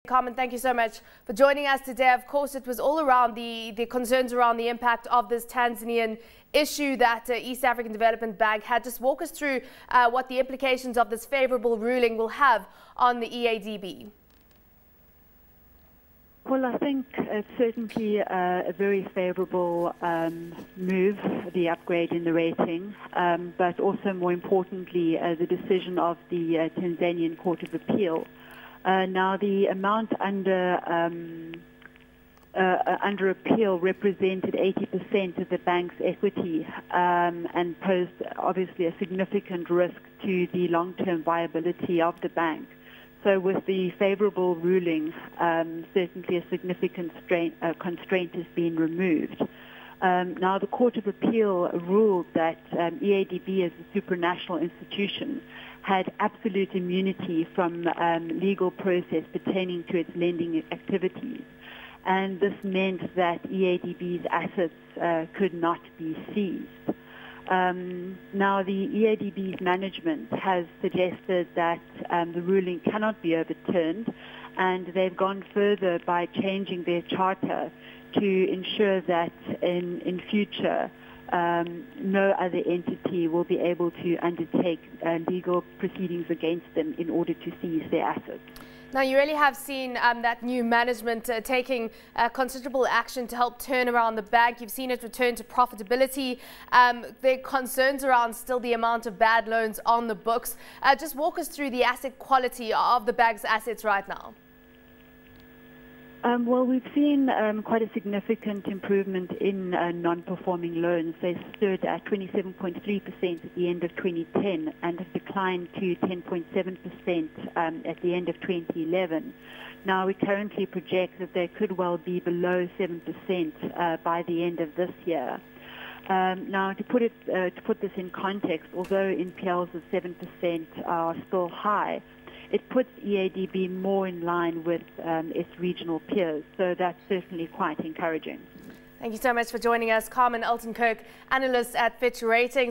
Carmen, thank you so much for joining us today. Of course, it was all around the concerns around the impact of this Tanzanian issue that East African Development Bank had. Just walk us through what the implications of this favourable ruling will have on the EADB. Well, I think it's certainly a very favourable move, the upgrade in the rating, but also more importantly, the decision of the Tanzanian Court of Appeal. Now, the amount under appeal represented 80% of the bank's equity and posed obviously a significant risk to the long-term viability of the bank. So with the favourable ruling, certainly a significant constraint has been removed. Now, the Court of Appeal ruled that EADB as a supranational institution had absolute immunity from legal process pertaining to its lending activities. And this meant that EADB's assets could not be seized. Now, the EADB's management has suggested that the ruling cannot be overturned, and they've gone further by changing their charter to ensure that in future no other entity will be able to undertake legal proceedings against them in order to seize their assets. Now, you really have seen that new management taking considerable action to help turn around the bank. You've seen it return to profitability. There are concerns around still the amount of bad loans on the books. Just walk us through the asset quality of the bank's assets right now. Well, we've seen quite a significant improvement in non-performing loans. They stood at 27.3% at the end of 2010 and have declined to 10.7% at the end of 2011. Now, we currently project that they could well be below 7% by the end of this year. Now, to put this in context, although NPLs of 7% are still high, it puts EADB more in line with its regional peers, so that's certainly quite encouraging. Thank you so much for joining us. Carmen Altenkirch, analyst at Fitch Ratings.